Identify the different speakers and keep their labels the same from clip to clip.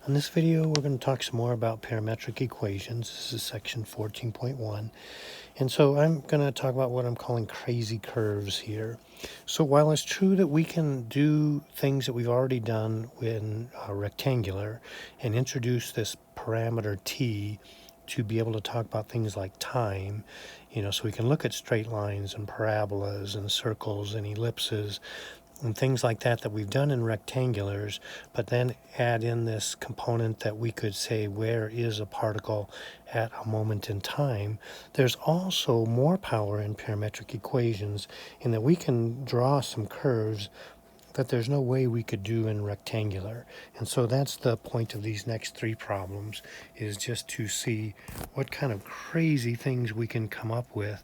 Speaker 1: In this video, we're going to talk some more about parametric equations. This is section 14.1. And so I'm going to talk about what I'm calling crazy curves here. So while it's true that we can do things that we've already done in rectangular and introduce this parameter t to be able to talk about things like time, so we can look at straight lines and parabolas and circles and ellipses and things like that we've done in rectangulars, but then add in this component that we could say where is a particle at a moment in time. There's also more power in parametric equations in that we can draw some curves that there's no way we could do in rectangular. And so that's the point of these next three problems, is just to see what kind of crazy things we can come up with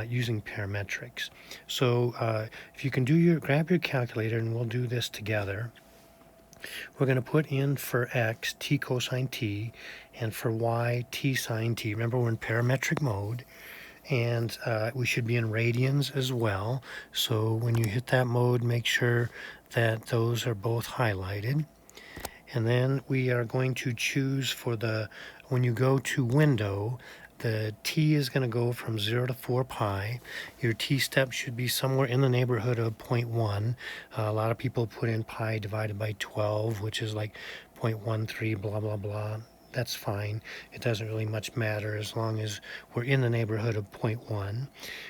Speaker 1: using parametrics. So if you can grab your calculator, and we'll do this together. We're going to put in for x, t cosine t, and for y, t sine t. Remember, we're in parametric mode. And we should be in radians as well. So when you hit that mode, make sure that those are both highlighted. And then we are going to choose for when you go to window, the t is going to go from 0 to 4 pi. Your t step should be somewhere in the neighborhood of 0.1. A lot of people put in pi divided by 12, which is like 0.13, blah, blah, blah. That's fine. It doesn't really much matter as long as we're in the neighborhood of 0.1.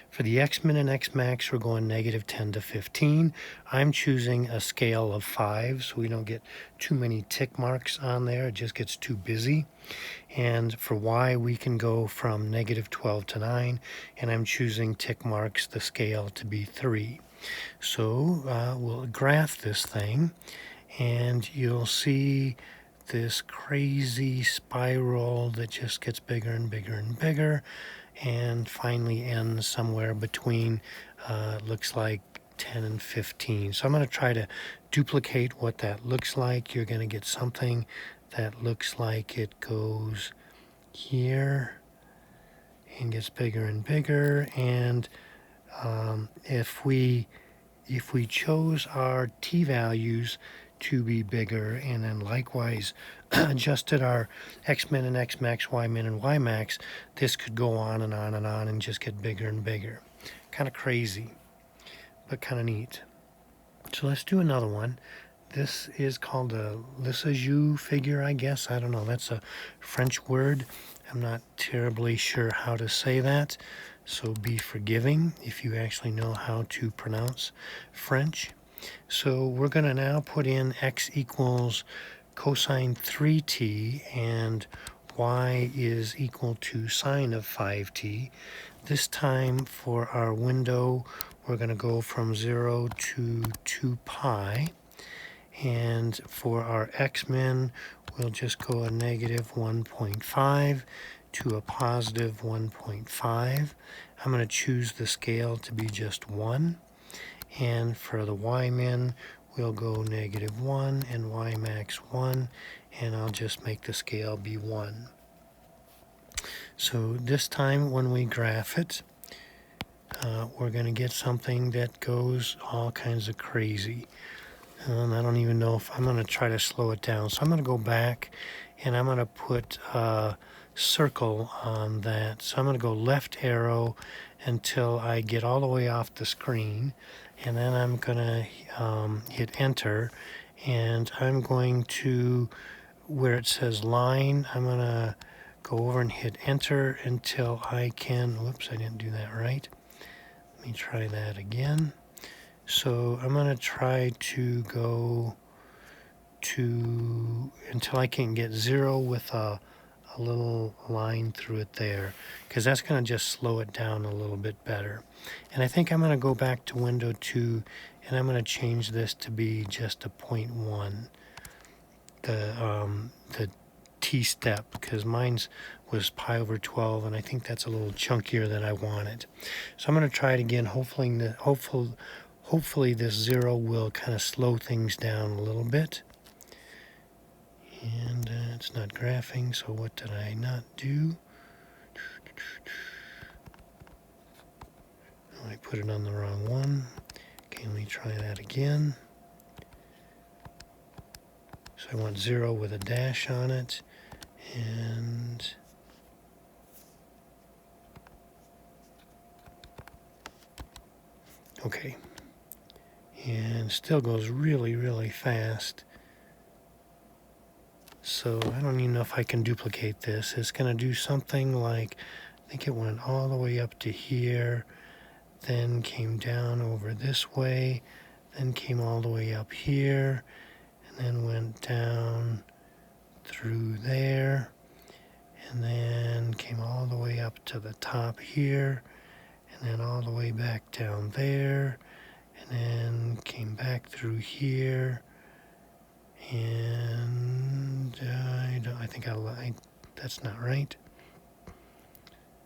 Speaker 1: For the x-min and x-max, we're going negative 10 to 15. I'm choosing a scale of 5 so we don't get too many tick marks on there. It just gets too busy. And for y, we can go from negative 12 to 9, and I'm choosing tick marks, the scale, to be 3. So we'll graph this thing, and you'll see this crazy spiral that just gets bigger and bigger and bigger and finally ends somewhere between looks like 10 and 15. So I'm going to try to duplicate what that looks like. You're going to get something that looks like it goes here and gets bigger and bigger. And if we chose our t values to be bigger, and then likewise adjusted our x-min and x-max, y-min and y-max, this could go on and on and on and just get bigger and bigger. Kind of crazy, but kind of neat. So let's do another one. This is called a Lissajous figure, I guess. I don't know. That's a French word. I'm not terribly sure how to say that, so be forgiving if you actually know how to pronounce French. So we're going to now put in x equals cosine 3t and y is equal to sine of 5t. This time for our window, we're going to go from 0 to 2 pi. And for our x-min, we'll just go a negative 1.5 to a positive 1.5. I'm going to choose the scale to be just 1. And for the y-min, we'll go negative 1 and y-max 1. And I'll just make the scale be 1. So this time when we graph it, we're going to get something that goes all kinds of crazy. I don't even know if I'm going to try to slow it down. So I'm going to go back and I'm going to put a circle on that. So I'm going to go left arrow until I get all the way off the screen. And then I'm going to hit enter. And I'm going to, where it says line, I'm going to go over and hit enter until I can, whoops, I didn't do that right. Let me try that again. So I'm going to try to go until I can get 0 with a little line through it there, because that's going to just slow it down a little bit better. And I think I'm going to go back to window 2, and I'm going to change this to be just a 0.1, the t-step, because mine's was pi over 12, and I think that's a little chunkier than I wanted. So I'm going to try it again, hopefully this 0 will kind of slow things down a little bit. And it's not graphing, so what did I not do? Oh, I put it on the wrong one. Okay, let me try that again. So I want 0 with a dash on it, and okay, and still goes really, really fast. So I don't even know if I can duplicate this. It's going to do something like, I think it went all the way up to here, then came down over this way, then came all the way up here, and then went down through there, and then came all the way up to the top here, and then all the way back down there, and then came back through here, and I think I lied. That's not right.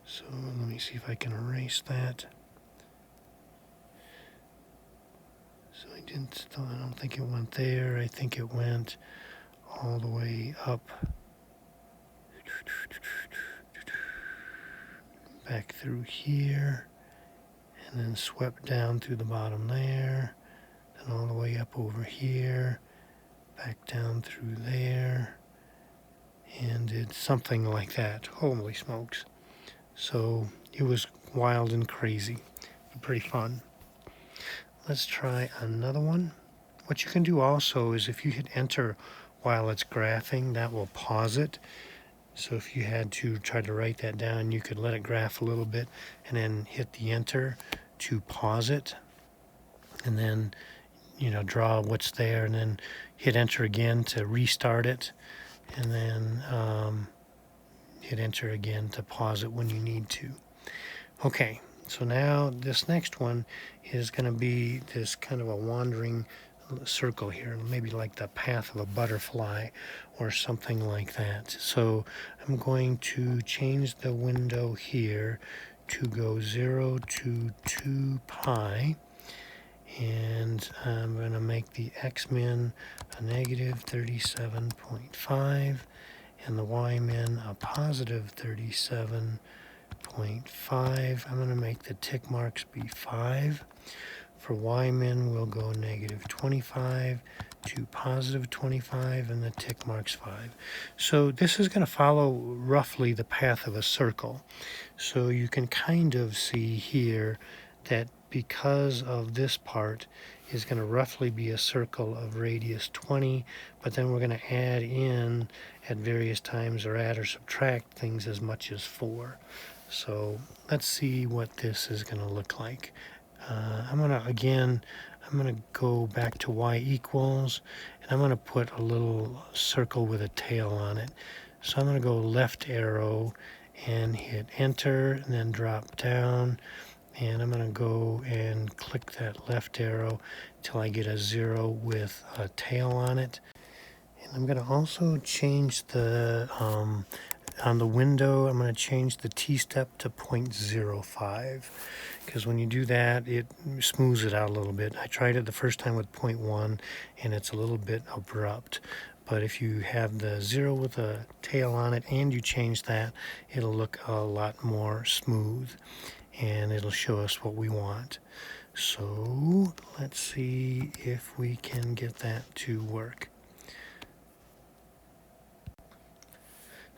Speaker 1: So let me see if I can erase that. So I don't think it went there. I think it went all the way up, back through here, and then swept down through the bottom there, then all the way up over here, back down through there, and did something like that. Holy smokes. So it was wild and crazy, but pretty fun. Let's try another one. What you can do also is if you hit enter while it's graphing, that will pause it. So if you had to try to write that down, you could let it graph a little bit and then hit the enter to pause it, and then draw what's there, and then hit enter again to restart it, and then hit enter again to pause it when you need to. Okay, so now this next one is going to be this kind of a wandering circle here, maybe like the path of a butterfly or something like that. So I'm going to change the window here to go 0 to 2 pi, and I'm going to make the x-min a negative 37.5 and the y-min a positive 37.5. I'm going to make the tick marks be 5. For y-min, we'll go negative 25 to positive 25, and the tick marks 5. So this is going to follow roughly the path of a circle. So you can kind of see here that because of this part is going to roughly be a circle of radius 20, but then we're going to add in at various times, or add or subtract things as much as 4. So let's see what this is going to look like. I'm going to go back to y equals, and I'm going to put a little circle with a tail on it. So I'm going to go left arrow and hit enter, and then drop down, and I'm going to go and click that left arrow till I get a 0 with a tail on it. And I'm going to also change the on the window, I'm going to change the t-step to 0.05, because when you do that, it smooths it out a little bit. I tried it the first time with 0.1, and it's a little bit abrupt. But if you have the 0 with a tail on it and you change that, it'll look a lot more smooth, and it'll show us what we want. So let's see if we can get that to work.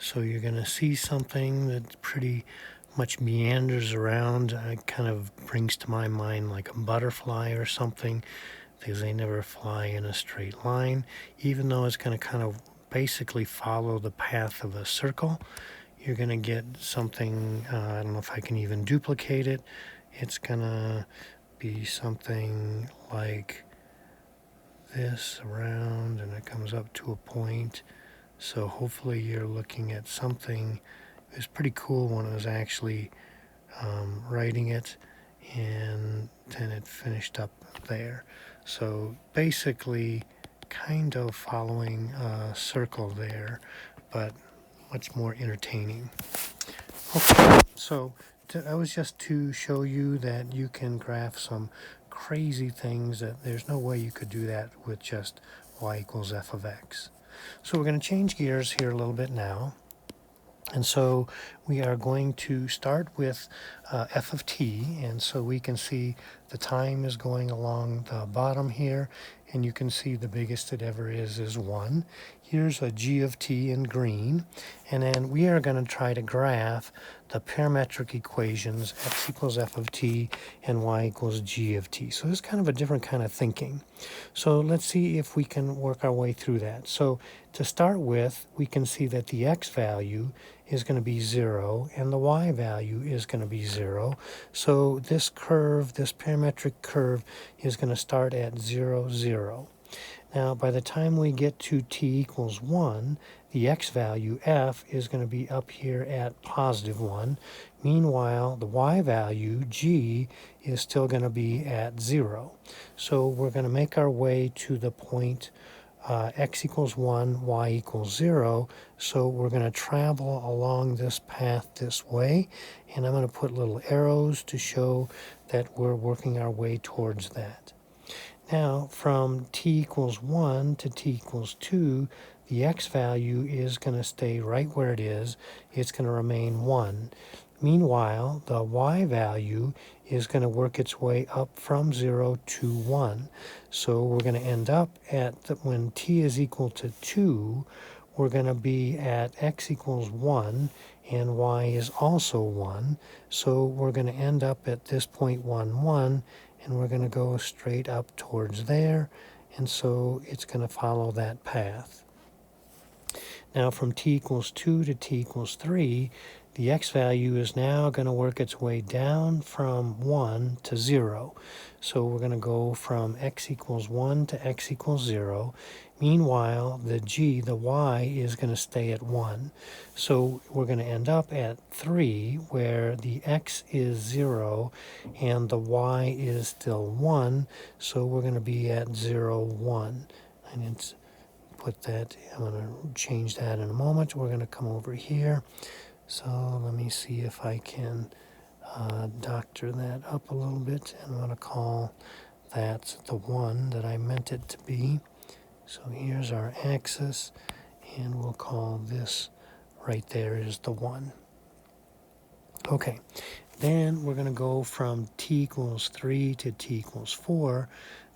Speaker 1: So you're going to see something that pretty much meanders around. It kind of brings to my mind like a butterfly or something, because they never fly in a straight line. Even though it's going to kind of basically follow the path of a circle, you're going to get something, I don't know if I can even duplicate it. It's going to be something like this around, and it comes up to a point. So hopefully you're looking at something. It was pretty cool when I was actually writing it, and then it finished up there. So basically kind of following a circle there, but much more entertaining. Okay, so that was just to show you that you can graph some crazy things that there's no way you could do that with just y equals f of x. So we're going to change gears here a little bit now. And so we are going to start with f of t. And so we can see the time is going along the bottom here. And you can see the biggest it ever is 1. Here's a g of t in green, and then we are going to try to graph the parametric equations x equals f of t and y equals g of t. So this is kind of a different kind of thinking. So let's see if we can work our way through that. So to start with, we can see that the x value is going to be 0 and the y value is going to be 0. So this curve, this parametric curve, is going to start at 0, 0. Now, by the time we get to t equals 1, the x value, f, is going to be up here at positive 1. Meanwhile, the y value, g, is still going to be at 0. So we're going to make our way to the point x equals 1, y equals 0. So we're going to travel along this path this way, and I'm going to put little arrows to show that we're working our way towards that. Now, from t equals 1 to t equals 2, the x value is going to stay right where it is. It's going to remain 1. Meanwhile, the y value is going to work its way up from 0 to 1. So we're going to end up at, when t is equal to 2, we're going to be at x equals 1, and y is also 1. So we're going to end up at this point 1, 1, and we're going to go straight up towards there, and so it's going to follow that path. Now from t equals 2 to t equals 3, the x value is now going to work its way down from 1 to 0. So we're going to go from x equals 1 to x equals 0. Meanwhile, the g, the y, is going to stay at 1. So we're going to end up at 3, where the x is 0 and the y is still 1. So we're going to be at 0, 1. And it's put that, I'm going to change that in a moment. We're going to come over here. So let me see if I can doctor that up a little bit. I'm going to call that the 1 that I meant it to be. So here's our axis, and we'll call this right there is the 1. Okay, then we're going to go from t equals 3 to t equals 4.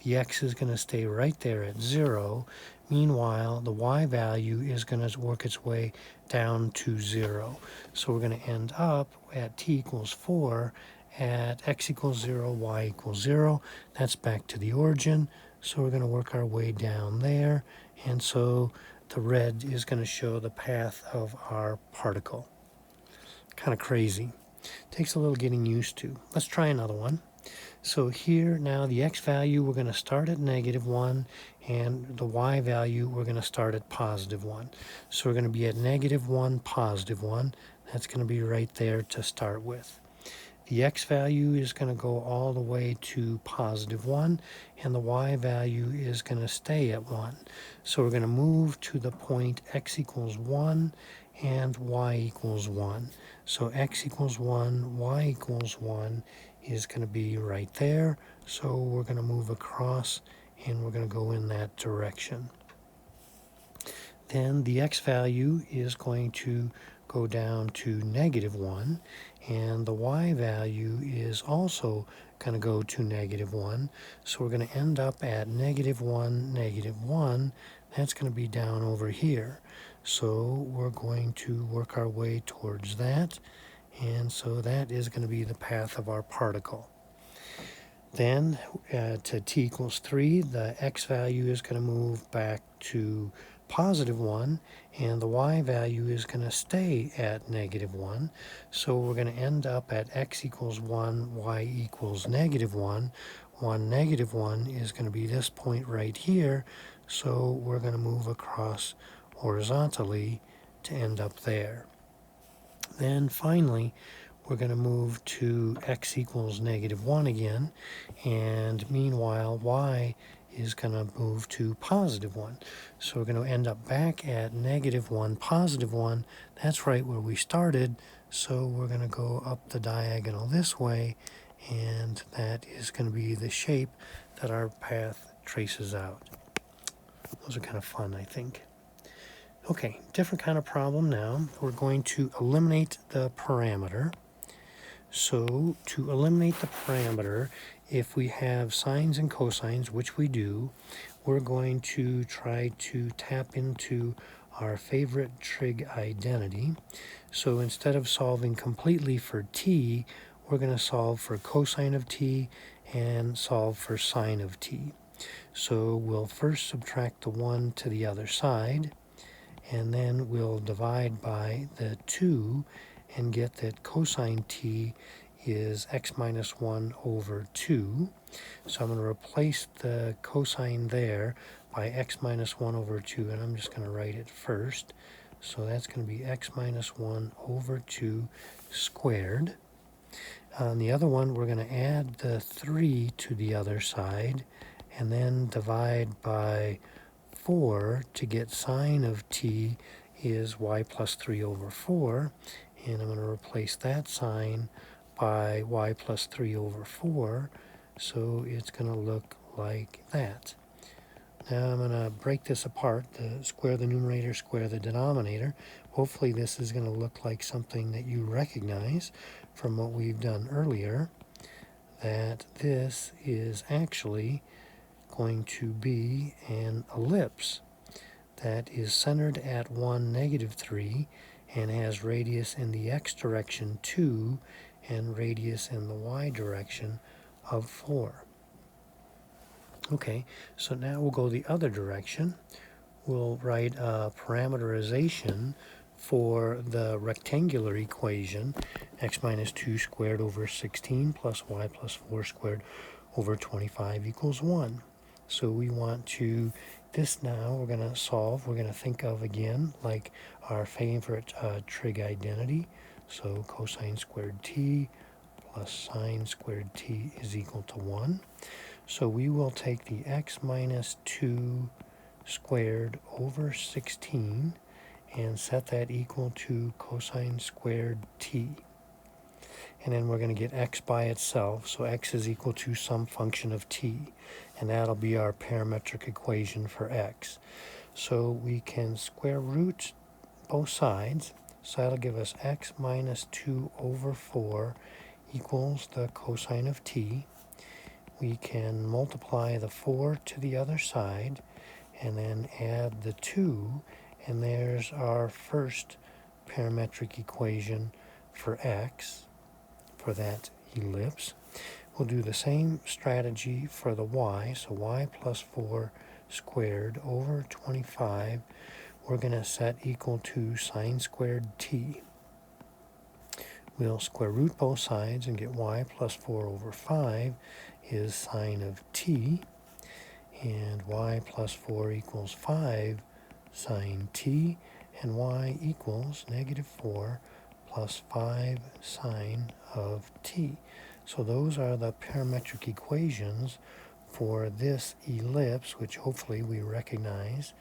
Speaker 1: The x is going to stay right there at 0. Meanwhile, the y value is going to work its way down to 0. So we're going to end up at t equals 4 at x equals 0, y equals 0. That's back to the origin. So we're going to work our way down there. And so the red is going to show the path of our particle. Kind of crazy. Takes a little getting used to. Let's try another one. So here now the x value, we're going to start at -1, and the y value, we're going to start at +1. So we're going to be at -1, +1. That's going to be right there to start with. The x value is going to go all the way to +1, and the y value is going to stay at 1. So we're going to move to the point x equals 1 and y equals 1. So x equals 1, y equals 1 is going to be right there. So we're going to move across, and we're going to go in that direction. Then the x value is going to go down to -1, and the y value is also going to go to -1. So we're going to end up at -1, -1. That's going to be down over here. So we're going to work our way towards that, and so that is going to be the path of our particle. Then to t equals 3, the x value is going to move back to +1, and the y value is going to stay at -1. So we're going to end up at x equals 1, y equals -1. 1, -1 is going to be this point right here. So we're going to move across horizontally to end up there. Then finally, we're going to move to x equals -1 again, and meanwhile y is going to move to +1. So we're going to end up back at -1, +1. That's right where we started. So we're going to go up the diagonal this way, and that is going to be the shape that our path traces out. Those are kind of fun, I think. Okay, different kind of problem now. We're going to eliminate the parameter. So to eliminate the parameter, if we have sines and cosines, which we do, we're going to try to tap into our favorite trig identity. So instead of solving completely for t, we're going to solve for cosine of t and solve for sine of t. So we'll first subtract the 1 to the other side, and then we'll divide by the 2 and get that cosine t is x minus 1 over 2. So I'm going to replace the cosine there by x minus 1 over 2, and I'm just going to write it first. So that's going to be x minus 1 over 2 squared. On the other one, we're going to add the 3 to the other side, and then divide by 4 to get sine of t is y plus 3 over 4. And I'm going to replace that sign by y plus 3 over 4. So it's going to look like that. Now I'm going to break this apart, square the numerator, square the denominator. Hopefully this is going to look like something that you recognize from what we've done earlier, that this is actually going to be an ellipse that is centered at 1, negative 3, and has radius in the x direction 2 and radius in the y direction of 4. Okay, so now we'll go the other direction. We'll write a parameterization for the rectangular equation, x minus 2 squared over 16 plus y plus 4 squared over 25 equals 1. So we want to, this now we're going to solve, we're going to think of again like our favorite trig identity. So cosine squared t plus sine squared t is equal to 1. So we will take the x minus 2 squared over 16 and set that equal to cosine squared t. And then we're going to get x by itself, so x is equal to some function of t, and that'll be our parametric equation for x. So we can square root both sides, so that'll give us x minus 2 over 4 equals the cosine of t. We can multiply the 4 to the other side and then add the 2, and there's our first parametric equation for x, for that ellipse. We'll do the same strategy for the y, so y plus 4 squared over 25, we're going to set equal to sine squared t. We'll square root both sides and get y plus 4 over 5 is sine of t, and y plus 4 equals 5 sine t, and y equals negative 4 plus 5 sine of t. So those are the parametric equations for this ellipse, which hopefully we recognize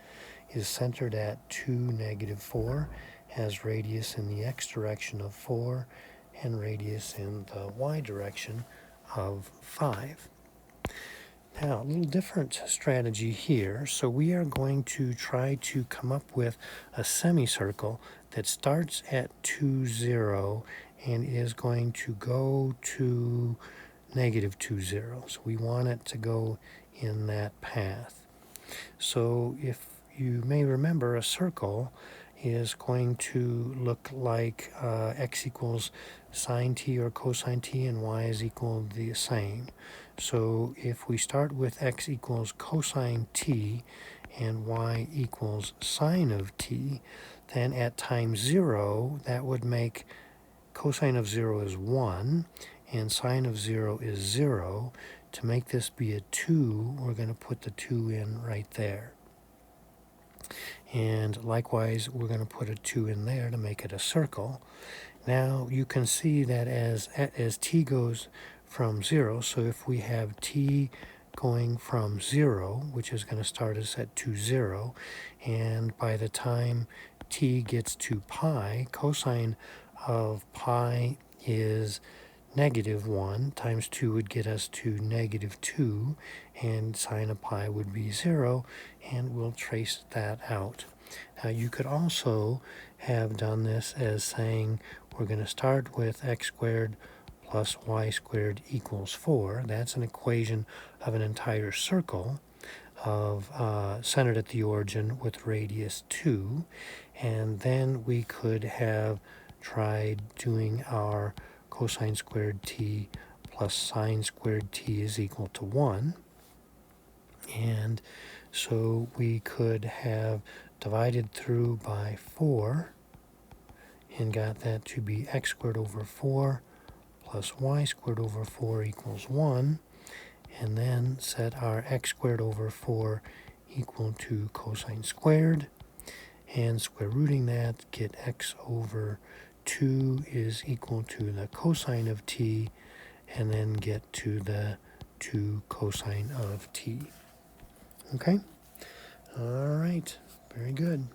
Speaker 1: is centered at 2, negative 4, has radius in the x direction of 4, and radius in the y direction of 5. Now, a little different strategy here. So we are going to try to come up with a semicircle that starts at 2, 0 and is going to go to negative 2, 0. So we want it to go in that path. So if you may remember, a circle is going to look like x equals sine t or cosine t, and y is equal the same. So if we start with x equals cosine t and y equals sine of t, then at time 0, that would make cosine of 0 is 1 and sine of 0 is 0. To make this be a 2, we're going to put the 2 in right there. And likewise, we're going to put a 2 in there to make it a circle. Now you can see that as t goes from 0, so if we have t going from 0, which is going to start us at 2, 0, and by the time t gets to pi, cosine of pi is negative 1 times 2 would get us to negative 2, and sine of pi would be 0, and we'll trace that out. Now you could also have done this as saying we're going to start with x squared plus y squared equals 4. That's an equation of an entire circle. of centered at the origin with radius 2. And then we could have tried doing our cosine squared t plus sine squared t is equal to 1. And so we could have divided through by 4 and got that to be x squared over 4 plus y squared over 4 equals 1. And then set our x squared over 4 equal to cosine squared. And square rooting that, get x over 2 is equal to the cosine of t, and then get to the 2 cosine of t. Okay? All right. Very good.